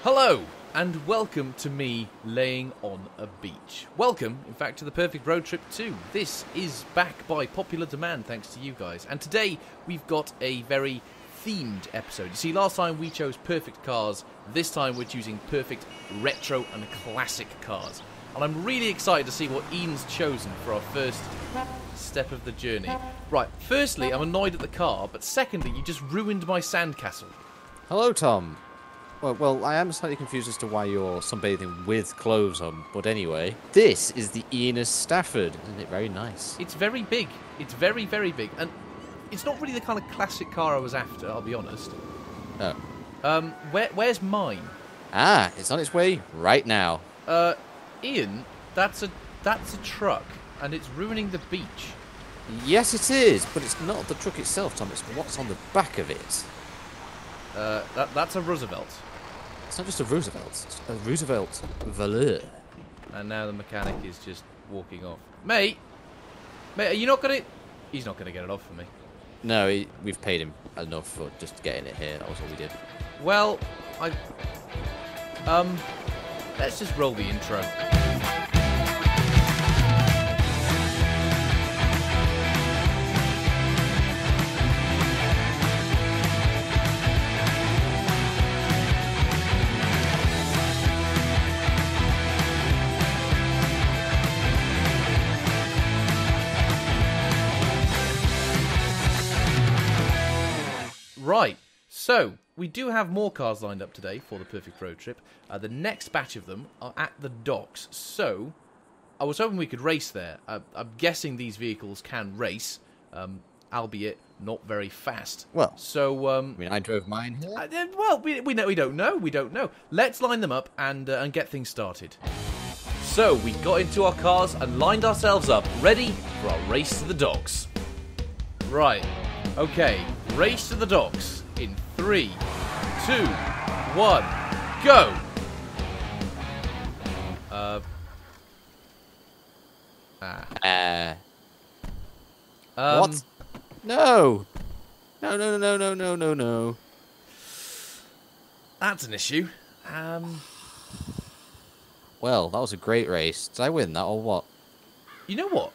Hello, and welcome to me laying on a beach. Welcome, in fact, to the Perfect Road Trip 2. This is back by popular demand, thanks to you guys. And today, we've got a very themed episode. You see, last time we chose perfect cars. This time, we're choosing perfect retro and classic cars. And I'm really excited to see what Ian's chosen for our first step of the journey. Right, firstly, I'm annoyed at the car, but secondly, you just ruined my sandcastle. Hello, Tom. Well, I am slightly confused as to why you're sunbathing with clothes on, but anyway. This is the Iain Stafford. Isn't it very nice? It's very big. It's very, very big. And it's not really the kind of classic car I was after, I'll be honest. Oh. Where's mine? Ah, it's on its way right now. Ian, that's a truck, and it's ruining the beach. Yes, it is, but it's not the truck itself, Tom. It's what's on the back of it. That's a Roosevelt. It's not just a Roosevelt. It's a Roosevelt Valeur. And now the mechanic is just walking off. Mate, are you not gonna... He's not gonna get it off for me. No, we've paid him enough for just getting it here. That was all we did. Well, let's just roll the intro. Right, so we do have more cars lined up today for the Perfect Road Trip. The next batch of them are at the docks, so I was hoping we could race there. I'm guessing these vehicles can race, albeit not very fast. Well, so I mean, I drove mine here. Well, we don't know. Let's line them up and get things started. So we got into our cars and lined ourselves up, ready for our race to the docks. Right. Okay, race to the docks in 3, 2, 1, go! What? No! No. That's an issue. Well, that was a great race. Did I win that or what? You know what?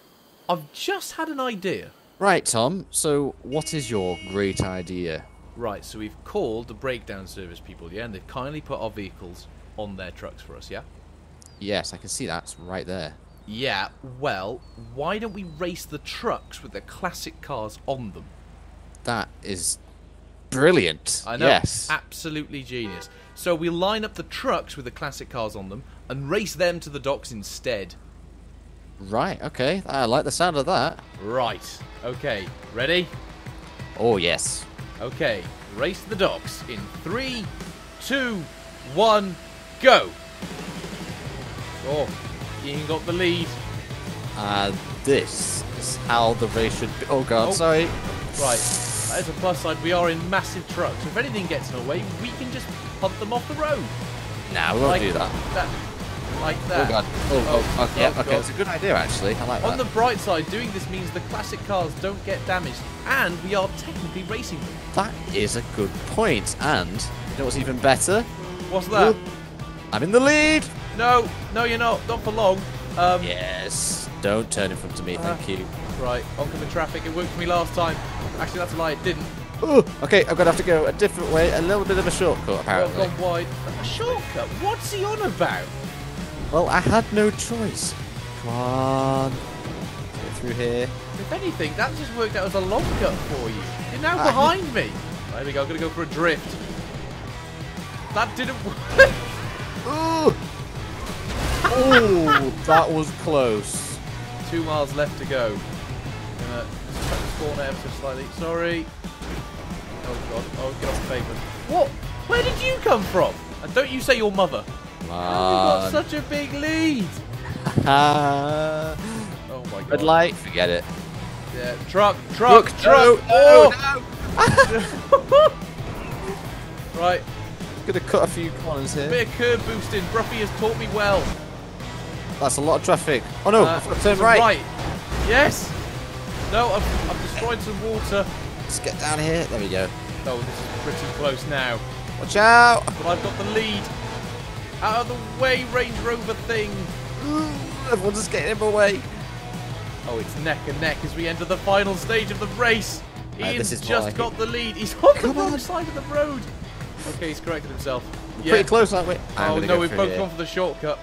I've just had an idea. Right, Tom. So, what is your great idea? Right, so we've called the breakdown service people, yeah? And they've kindly put our vehicles on their trucks for us, yeah? Yes, I can see that. It's right there. Yeah, well, why don't we race the trucks with the classic cars on them? That is brilliant. I know. Yes. Absolutely genius. So we'll line up the trucks with the classic cars on them and race them to the docks instead. Right, okay. I like the sound of that. Right. Okay. Ready? Oh, yes. Okay. Race to the docks in 3, 2, 1, go! Oh, Ian got the lead. This is how the race should be. Oh, God, sorry. Right. That is a plus side. We are in massive trucks. If anything gets in our way, we can just punt them off the road. Nah, we won't do that. Like that. Oh, God. Okay, okay. It's a good idea, actually. I like that. On the bright side, doing this means the classic cars don't get damaged, and we are technically racing them. That is a good point. And you know what's even better? What's that? I'm in the lead. No, you're not. Not for long. Yes. Don't turn in front of me, thank you. Right, oncoming traffic. It worked for me last time. Actually, that's a lie. It didn't. Oh, okay, I'm going to have to go a different way. A little bit of a shortcut, apparently. Well, gone wide. A shortcut? What's he on about? Well, I had no choice. Come on. Get through here. If anything, that just worked out as a long cut for you. You're now behind me. Right, here we go. I'm going to go for a drift. That didn't work. Oh, that was close. 2 miles left to go. I'm going to cut this corner ever so slightly. Sorry. Oh, God. Oh, get off the pavement. What? Where did you come from? And don't you say your mother. Come How on. have you got such a big lead? Oh my God. Red light, forget it. Yeah, truck. No, Oh! no. Right, Gonna cut a few corners here. bit of curb boosting. Bruffy has taught me well. That's a lot of traffic. Oh no, I've got to turn right. Yes. No, I've destroyed some water. Let's get down here. There we go. Oh, this is pretty close now. Watch out. But I've got the lead. Out of the way, Range Rover thing. Everyone's just getting him away. Oh, it's neck and neck as we enter the final stage of the race. Ian's this is just got the lead. He's on the wrong side of the road. Okay, he's corrected himself. We're pretty close, aren't we? Oh no, we've both gone for the shortcut.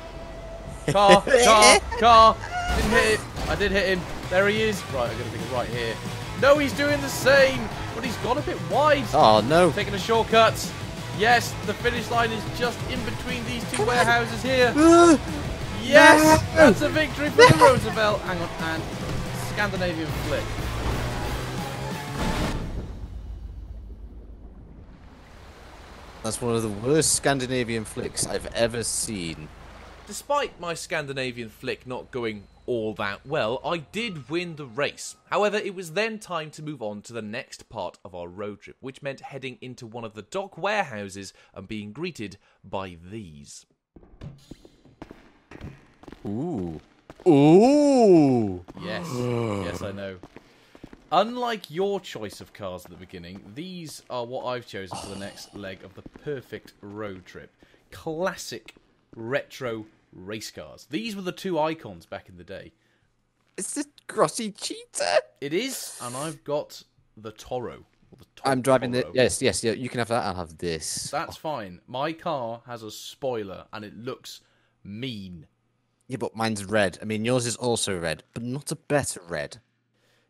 Car. Didn't hit him. I did hit him. There he is. Right, I'm going to think right here. No, he's doing the same. But he's gone a bit wide. Oh, no. Taking a shortcut. Yes, the finish line is just in between these two warehouses here. Yes, that's a victory for the Roosevelt. Hang on, and Scandinavian flick. That's one of the worst Scandinavian flicks I've ever seen. Despite my Scandinavian flick not going all that well, I did win the race. However, it was then time to move on to the next part of our road trip, which meant heading into one of the dock warehouses and being greeted by these. Ooh. Ooh. Yes, yes, I know. Unlike your choice of cars at the beginning, these are what I've chosen for the next leg of the perfect road trip. Classic retro race cars. These were the two icons back in the day. Is this Grossi Cheetah? It is, and I've got the Toro. I'm driving Toro. Yes, yeah, you can have that. I'll have this. That's fine. My car has a spoiler, and it looks mean. Yeah, but mine's red. I mean, yours is also red, but not a better red.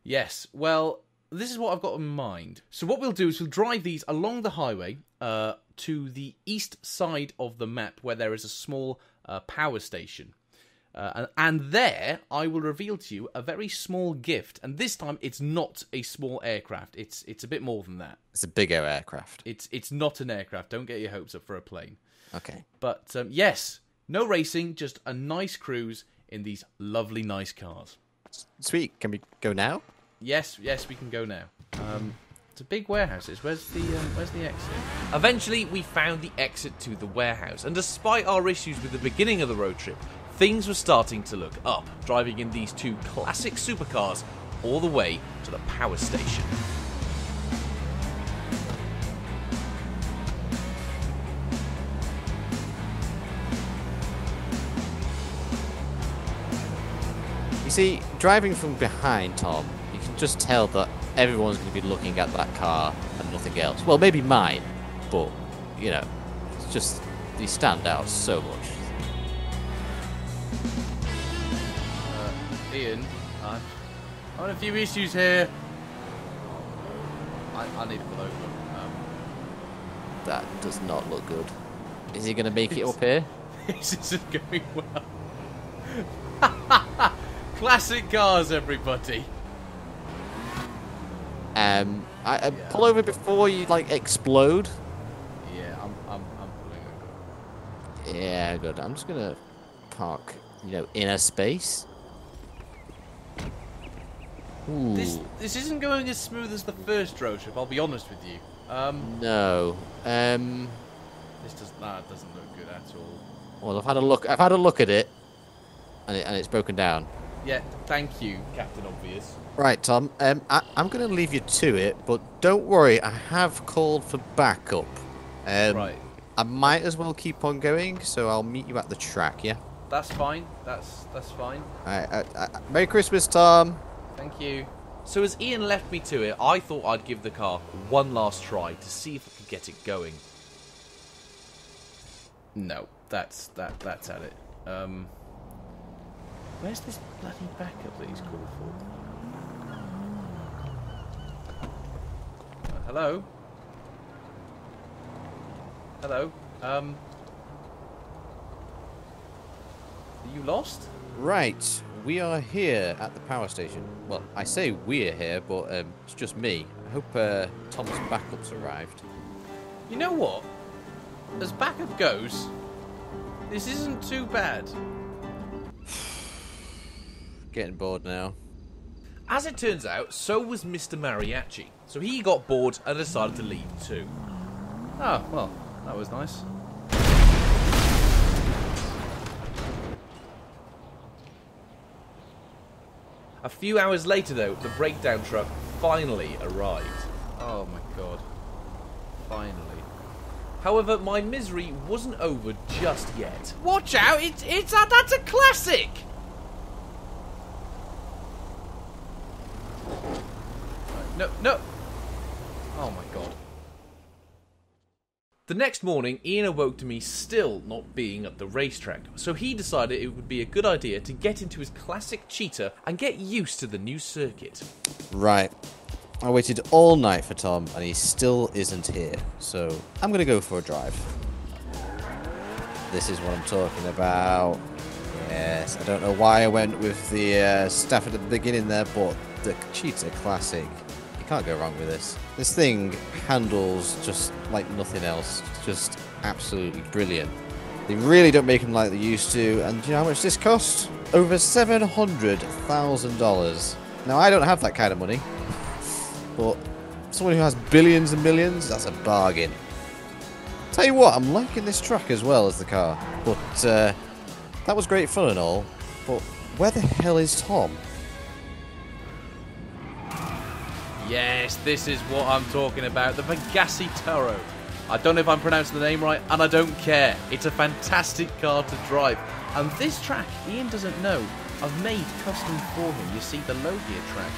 Yes, well, this is what I've got in mind. So what we'll do is we'll drive these along the highway to the east side of the map where there is a small power station. And there, I will reveal to you a very small gift. And this time, it's not a small aircraft. It's a bit more than that. It's a bigger aircraft. It's not an aircraft. Don't get your hopes up for a plane. Okay. But, yes, no racing, just a nice cruise in these lovely, nice cars. Sweet. Can we go now? Yes, we can go now. It's a big warehouse. Where's the exit? Eventually, we found the exit to the warehouse, and despite our issues with the beginning of the road trip, things were starting to look up, driving in these two classic supercars all the way to the power station. You see, driving from behind, Tom, you can just tell that everyone's going to be looking at that car and nothing else. Well, maybe mine, but, you know, it's just, they stand out so much. Ian, I'm having a few issues here. I need to pull over. That does not look good. Is he going to make it up here? This isn't going well. Classic cars, everybody. Pull over before you like explode. Yeah, I'm pulling over. Yeah, good. I'm just gonna park, you know, in a space. Ooh. This isn't going as smooth as the first road trip. I'll be honest with you. No. This doesn't look good at all. Well, I've had a look at it, and it's broken down. Yeah, thank you, Captain Obvious. Right, Tom. I'm going to leave you to it, but don't worry. I have called for backup. Right. I might as well keep on going, so I'll meet you at the track. Yeah. That's fine. That's fine. All right. Merry Christmas, Tom. Thank you. So as Ian left me to it, I thought I'd give the car one last try to see if I could get it going. No, that's at it. Where's this bloody backup that he's called for? Hello? Hello? Are you lost? Right. We are here at the power station. Well, I say we're here, but it's just me. I hope Tom's backup's arrived. You know what? As backup goes, this isn't too bad. Getting bored now. As it turns out, so was Mr. Mariachi. So he got bored and decided to leave too. Oh, well, that was nice. A few hours later, though, the breakdown truck finally arrived. Oh my god. Finally. However, my misery wasn't over just yet. Watch out! That's a classic! No. Oh my god. The next morning, Ian awoke to me still not being at the racetrack, so he decided it would be a good idea to get into his classic cheetah and get used to the new circuit. Right. I waited all night for Tom, and he still isn't here, so I'm going to go for a drive. This is what I'm talking about. Yes, I don't know why I went with the staff at the beginning there, but the Cheetah Classic, you can't go wrong with this. This thing handles just like nothing else. It's just absolutely brilliant. They really don't make them like they used to, and do you know how much this cost? Over $700,000. Now, I don't have that kind of money, but someone who has billions and millions, that's a bargain. Tell you what, I'm liking this track as well as the car, but that was great fun and all, but where the hell is Tom? Yes, this is what I'm talking about, the Pegassi Toro. I don't know if I'm pronouncing the name right, and I don't care. It's a fantastic car to drive. And this track, Ian doesn't know, I've made custom for him. You see, the low gear track,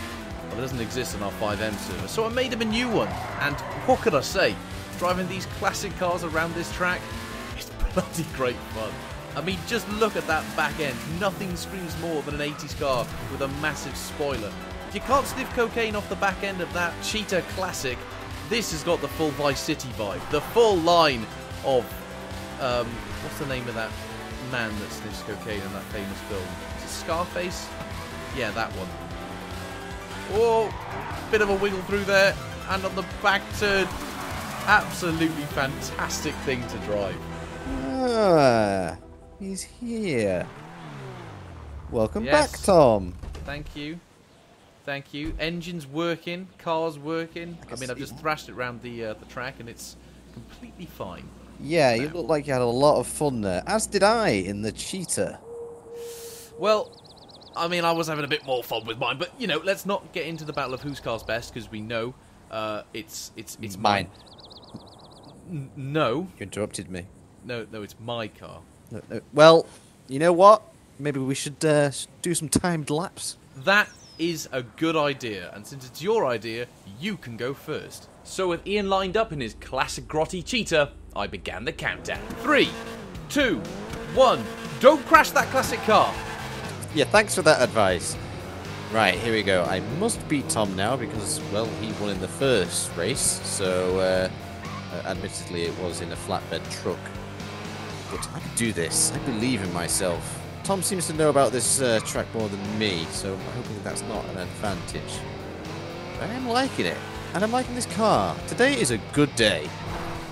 well, it doesn't exist on our 5M server, so I made him a new one. And what could I say? Driving these classic cars around this track, it's bloody great fun. I mean, just look at that back end. Nothing screams more than an 80s car with a massive spoiler. You can't sniff cocaine off the back end of that Cheetah Classic. This has got the full Vice City vibe. The full line of, what's the name of that man that sniffs cocaine in that famous film? Is it Scarface? Yeah, that one. Oh, bit of a wiggle through there. And on the back turn, absolutely fantastic thing to drive. Ah, he's here. Welcome Yes. back, Tom. Thank you. Thank you. Engine's working, car's working. I mean, I've just thrashed it around the track and it's completely fine. Yeah, you look like you had a lot of fun there, as did I in the Cheetah. Well, I mean, I was having a bit more fun with mine, but, you know, let's not get into the battle of whose car's best, because we know it's Mine. No. You interrupted me. No, it's my car. No. Well, you know what? Maybe we should do some timed laps. That is a good idea, and since it's your idea, you can go first. So with Ian lined up in his classic grotty Cheetah, I began the countdown. 3, 2, 1. Don't crash that classic car. Yeah, thanks for that advice. Right, here we go. I must beat Tom now because, well, he won in the first race, so admittedly it was in a flatbed truck. But I can do this. I believe in myself. Tom seems to know about this track more than me, so I'm hoping that's not an advantage. But I am liking it, and I'm liking this car. Today is a good day.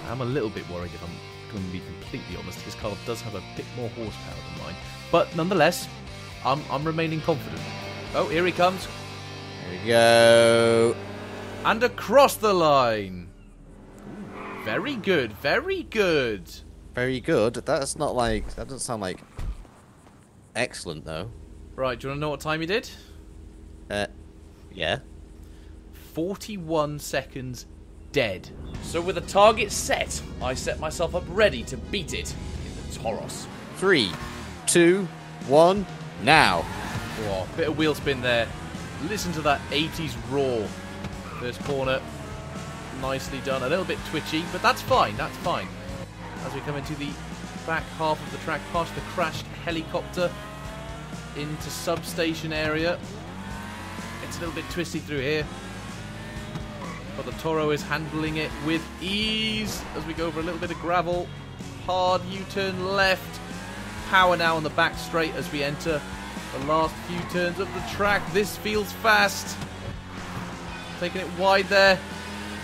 I'm a little bit worried, if I'm going to be completely honest. His car does have a bit more horsepower than mine. But nonetheless, I'm remaining confident. Oh, here he comes. Here we go. And across the line. Ooh, very good, very good. Very good. That's not like... That doesn't sound like... excellent, though. Right, do you want to know what time he did? Yeah. 41 seconds dead. So with a target set, I set myself up ready to beat it in the Toros. 3, 2, 1, now. Oh, bit of wheel spin there. Listen to that 80s roar. First corner, nicely done. A little bit twitchy, but that's fine, that's fine. As we come into the back half of the track, past the crashed helicopter, into substation area. It's a little bit twisty through here, but the Toro is handling it with ease as we go over a little bit of gravel. Hard U-turn left. Power now on the back straight as we enter the last few turns of the track. This feels fast. Taking it wide there.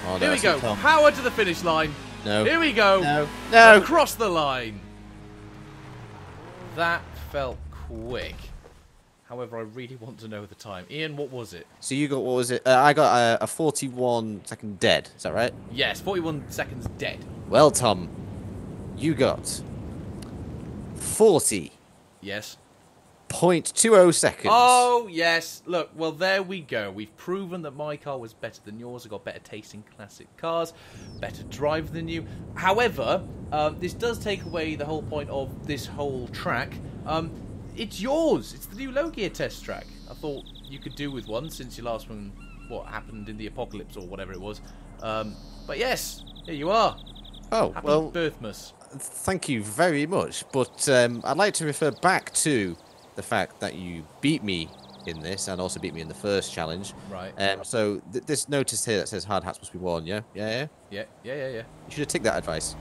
Oh, no, Here we go. Power to the finish line. No. Here we go. No. No. Across the line. That felt quick. However, I really want to know the time. Ian, what was it? So you got, what was it? I got a 41 second dead. Is that right? Yes, 41 seconds dead. Well, Tom, you got 40. Yes. 0.20 seconds. Oh, yes. Look, well, there we go. We've proven that my car was better than yours. I got better tasting classic cars, better drive than you. However, this does take away the whole point of this whole track. It's yours. It's the new low gear test track. I thought you could do with one since your last one, what happened in the apocalypse or whatever it was. But yes, here you are. Oh, Happy well, Birthmas. thank you very much. But I'd like to refer back to the fact that you beat me in this and also beat me in the first challenge. Right. So this notice here that says hard hats must be worn, yeah? Yeah? Yeah. You should have taken that advice.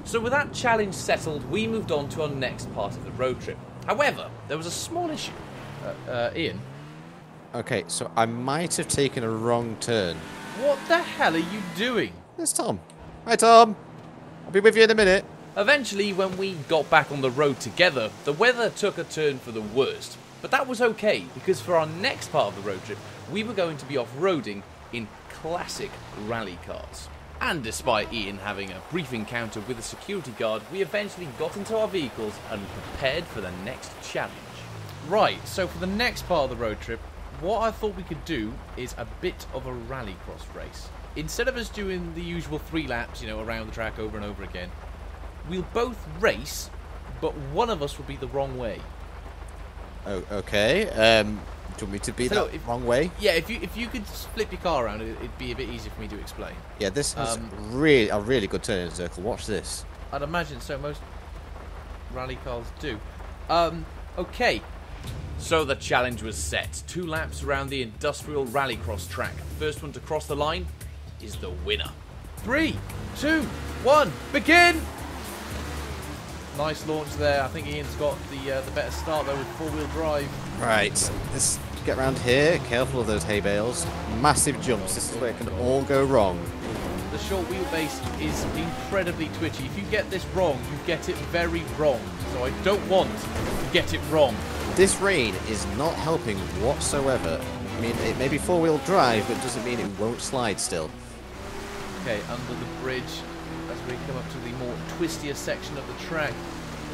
So with that challenge settled, we moved on to our next part of the road trip. However, there was a small issue. Ian? Okay, so I might have taken a wrong turn. What the hell are you doing? There's Tom. Hi, Tom. I'll be with you in a minute. Eventually, when we got back on the road together, the weather took a turn for the worst. But that was okay, because for our next part of the road trip, we were going to be off-roading in classic rally cars. And despite Ian having a brief encounter with a security guard, we eventually got into our vehicles and prepared for the next challenge. Right, so for the next part of the road trip, what I thought we could do is a bit of a rallycross race. Instead of us doing the usual 3 laps, around the track over and over again, we'll both race, but one of us will be the wrong way. Oh, okay. Do you want me to be the wrong way? Yeah, if you could flip your car around, it'd be a bit easier for me to explain. Yeah, this has a really good turn in a circle. Watch this. I'd imagine so. Most rally cars do. Okay. So the challenge was set. 2 laps around the industrial rallycross track. First one to cross the line is the winner. 3, 2, 1, begin! Nice launch there. I think Ian's got the better start though with 4-wheel drive. Right, let's get around here. Careful of those hay bales. Massive jumps. This is where it can all go wrong. The short wheelbase is incredibly twitchy. If you get this wrong, you get it very wrong. So I don't want to get it wrong. This rain is not helping whatsoever. I mean, it may be 4-wheel drive, but it doesn't mean it won't slide still. Okay, under the bridge, as we come up to the more twistier section of the track,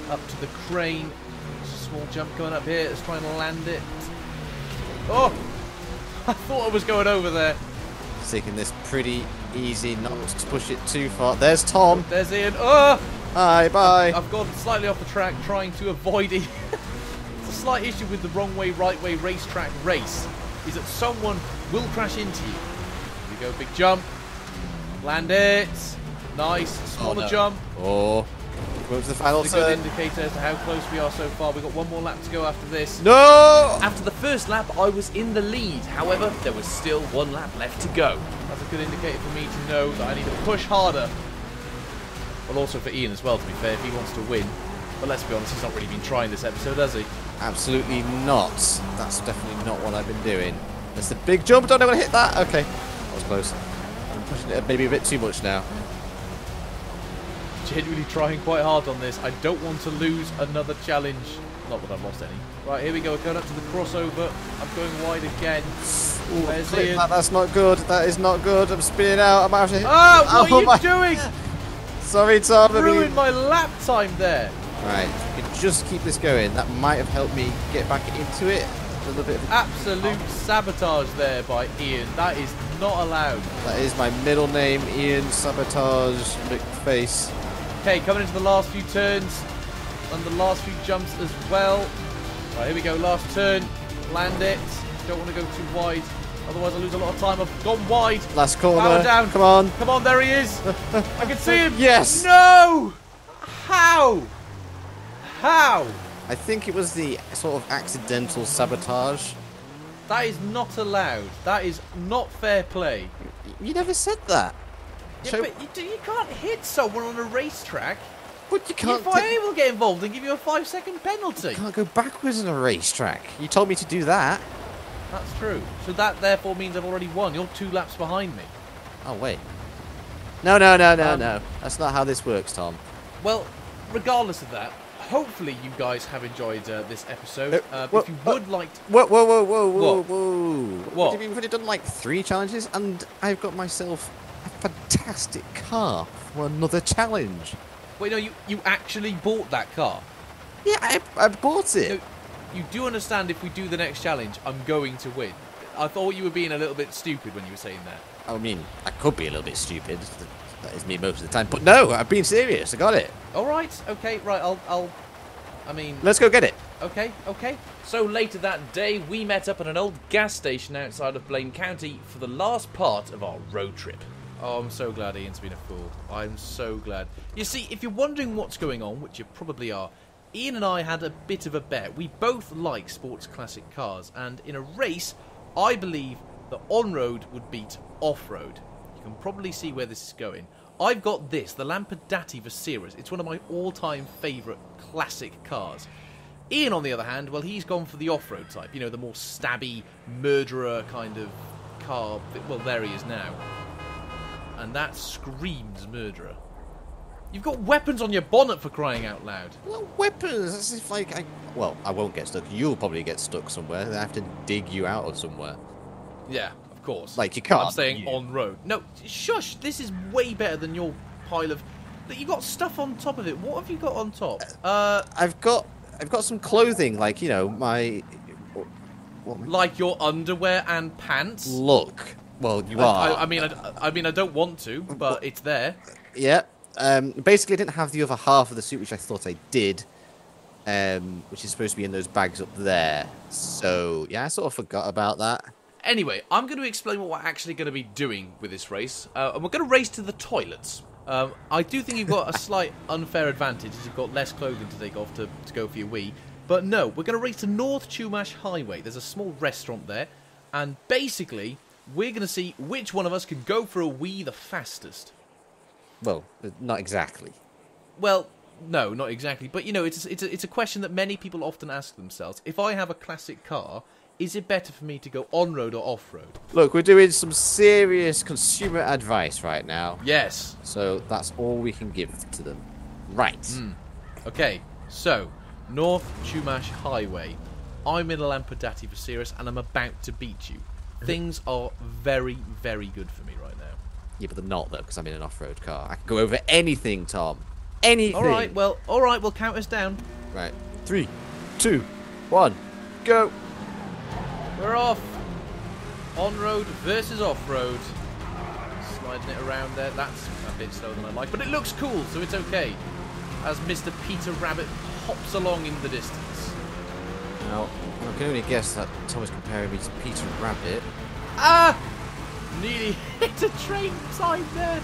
up to the crane. There's a small jump going up here. Let's try and land it. Oh! I thought I was going over there. Taking this pretty easy, not to push it too far. There's Tom. There's Ian. Oh! Hi, bye. I've gone slightly off the track, trying to avoid it. It's a slight issue with the wrong way, right way racetrack race, is that someone will crash into you. Here we go, big jump. Land it. Nice. Smaller jump. Oh. Go to the final It's a good indicator as to how close we are so far. We've got one more lap to go after this. No! After the first lap, I was in the lead. However, there was still 1 lap left to go. That's a good indicator for me to know that I need to push harder. Well, also for Ian as well, to be fair, if he wants to win. But let's be honest, he's not really been trying this episode, has he? Absolutely not. That's definitely not what I've been doing. There's the big jump. Don't know when to hit that. Okay. That was close. I'm pushing it maybe a bit too much now. Genuinely trying quite hard on this. I don't want to lose another challenge. Not that I've lost any. Right, here we go. We're going up to the crossover. I'm going wide again. Ooh, Where's Ian? That's not good. That is not good. I'm spinning out. I'm out of here. Ah, what are you doing? Sorry, Tom. Ruined my lap time there. Right, we can just keep this going. That might have helped me get back into it. A little bit of absolute sabotage there by Ian. That is not allowed. That is my middle name, Ian Sabotage McFace. Okay, coming into the last few turns and the last few jumps as well. Right, here we go. Last turn. Land it. Don't want to go too wide. Otherwise, I lose a lot of time. I've gone wide. Last corner. Power down. Come on. Come on, there he is. I can see him. Yes. No. How? How? I think it was the sort of accidental sabotage. That is not allowed. That is not fair play. You never said that. Yeah, so, but you can't hit someone on a racetrack. But you can't. If I will get involved and give you a 5-second penalty. You can't go backwards on a racetrack. You told me to do that. That's true. So that therefore means I've already won. You're 2 laps behind me. Oh wait. No. That's not how this works, Tom. Well, regardless of that, hopefully you guys have enjoyed this episode. If you would like to... Whoa. What? What do you mean we've only done like 3 challenges and I've got myself a fantastic car for another challenge? Wait, no, you actually bought that car? Yeah, I bought it. you do understand if we do the next challenge, I'm going to win. I thought you were being a little bit stupid when you were saying that. I mean, I could be a little bit stupid. That is me most of the time. But no, I'm being serious. I got it. All right. Okay. Right. I mean... Let's go get it. Okay. So later that day, we met up at an old gas station outside of Blaine County for the last part of our road trip. Oh, I'm so glad Ian's been a fool. I'm so glad. You see, if you're wondering what's going on, which you probably are, Ian and I had a bit of a bet. We both like sports classic cars, and in a race, I believe that on-road would beat off-road. You can probably see where this is going. I've got this, the Lampadati Viceres. It's one of my all-time favourite classic cars. Ian, on the other hand, well, he's gone for the off-road type. You know, the more stabby, murderer kind of car. Well, there he is now. And that screams murderer. You've got weapons on your bonnet, for crying out loud. Well, weapons? As if, like, well, I won't get stuck. You'll probably get stuck somewhere. I have to dig you out of somewhere. Yeah, of course. Like, you can't. I'm saying on road. No, shush. This is way better than your pile of... You got stuff on top of it. What have you got on top? I've got some clothing, like, you know, my... Like your underwear and pants? Look. Well, you are. I mean, I don't want to, but it's there. Yeah. Basically, I didn't have the other half of the suit, which I thought I did, which is supposed to be in those bags up there. So, yeah, I sort of forgot about that. Anyway, I'm going to explain what we're actually going to be doing with this race. And we're going to race to the toilets. I do think you've got a slight unfair advantage as you've got less clothing to take off to go for your wee. But no, we're going to race to North Chumash Highway. There's a small restaurant there. And basically, we're going to see which one of us can go for a wee the fastest. Well, not exactly. Well, no, not exactly. But, you know, it's a question that many people often ask themselves. If I have a classic car, is it better for me to go on-road or off-road? Look, we're doing some serious consumer advice right now. Yes. So that's all we can give to them. Right. Okay, so, North Chumash Highway. I'm in a Lampadati Viceres, and I'm about to beat you. Things are very, very good for me right now. Yeah, but they're not, though, because I'm in an off-road car. I can go over anything, Tom. Anything. All right, we'll count us down. Right. 3, 2, 1, go. We're off. On-road versus off-road. Sliding it around there. That's a bit slower than I like, but it looks cool, so it's okay. As Mr. Peter Rabbit hops along in the distance. Now, I can only guess that Tom is comparing me to Peter Rabbit. Ah! Nearly hit a train side there.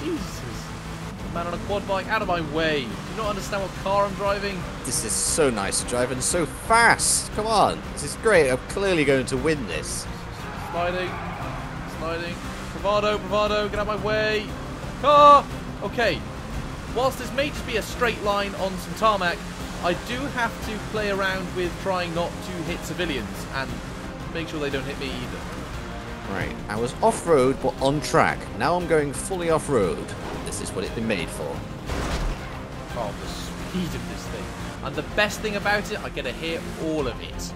Jesus. Man on a quad bike, out of my way. Do you not understand what car I'm driving? This is so nice to drive and so fast. Come on. This is great. I'm clearly going to win this. Sliding. Bravado, get out of my way. Car! Okay. Whilst this may just be a straight line on some tarmac, I do have to play around with trying not to hit civilians and make sure they don't hit me either. Right, I was off-road but on track. Now I'm going fully off-road. This is what it's been made for. Oh, the speed of this thing. And the best thing about it, I get to hear all of it.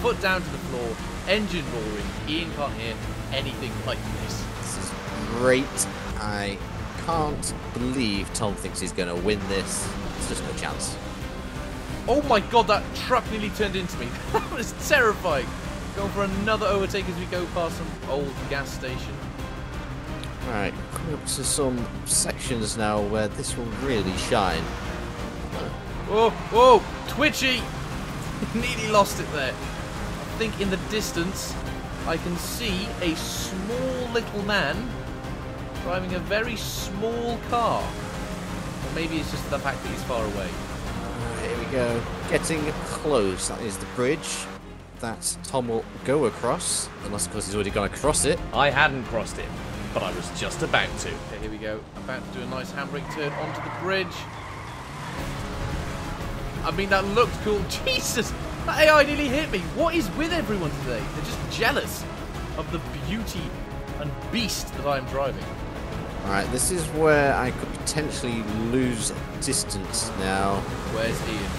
Foot down to the floor, engine roaring, Ian can't hear anything like this. This is great. I can't believe Tom thinks he's going to win this. There's just no chance. Oh my god, that truck nearly turned into me. That was terrifying. Going for another overtake as we go past some old gas station. Right, coming up to some sections now where this will really shine. Whoa, twitchy! Nearly lost it there. I think in the distance I can see a small little man driving a very small car. Or maybe it's just the fact that he's far away. Here we go. Getting close. That is the bridge that Tom will go across. Unless, of course, he's already gone across it. I hadn't crossed it, but I was just about to. Okay, here we go. About to do a nice handbrake turn onto the bridge. I mean, that looked cool. Jesus! That AI nearly hit me. What is with everyone today? They're just jealous of the beauty and beast that I am driving. Alright, this is where I could potentially lose distance now. Where's Ian?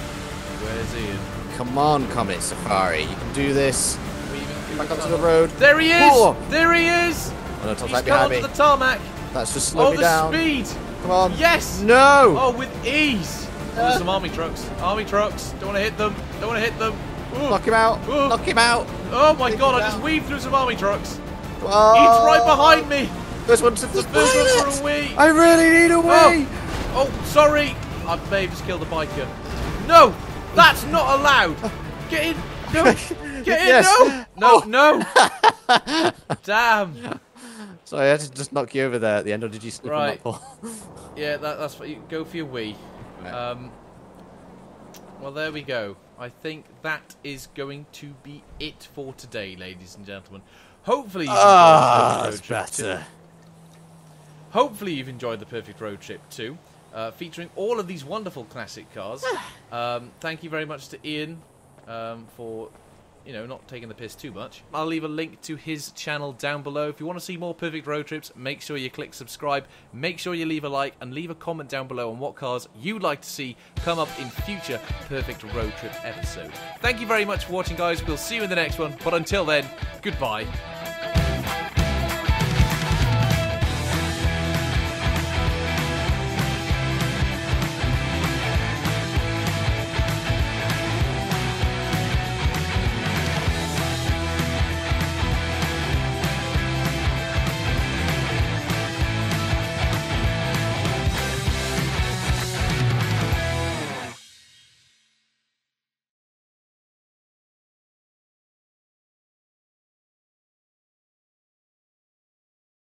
Where's Ian? Come on, Comet Safari. You can do this. Weaving Back onto the road. There he is! Oh! There he is! Oh, no, Tom's He's right come behind me. onto the tarmac. That's just slowed me down. The speed! Come on. Yes! No! Oh, with ease! Oh, there's some army trucks. Army trucks. Don't want to hit them. Don't want to hit them. Knock him out. Ooh. Knock him out. Oh my god, I just weaved through some army trucks. He's right behind me. This one's the first one for a wee. I really need a wee. Oh, sorry. I may have just killed a biker. No, that's not allowed. Get in. No. Get in. Yes. No. No. Damn. Sorry, I had to just knock you over there at the end, or did you slip on that ball? Yeah, that's what you go for your wee. Right. Well, there we go. I think that is going to be it for today, ladies and gentlemen. Hopefully you've enjoyed the Perfect Road Trip 2. Hopefully you've enjoyed the Perfect Road Trip 2, featuring all of these wonderful classic cars. Thank you very much to Iain for, not taking the piss too much. I'll leave a link to his channel down below. If you want to see more Perfect Road Trips, make sure you click subscribe. Make sure you leave a like and leave a comment down below on what cars you'd like to see come up in future Perfect Road Trip episodes. Thank you very much for watching, guys. We'll see you in the next one. But until then, goodbye.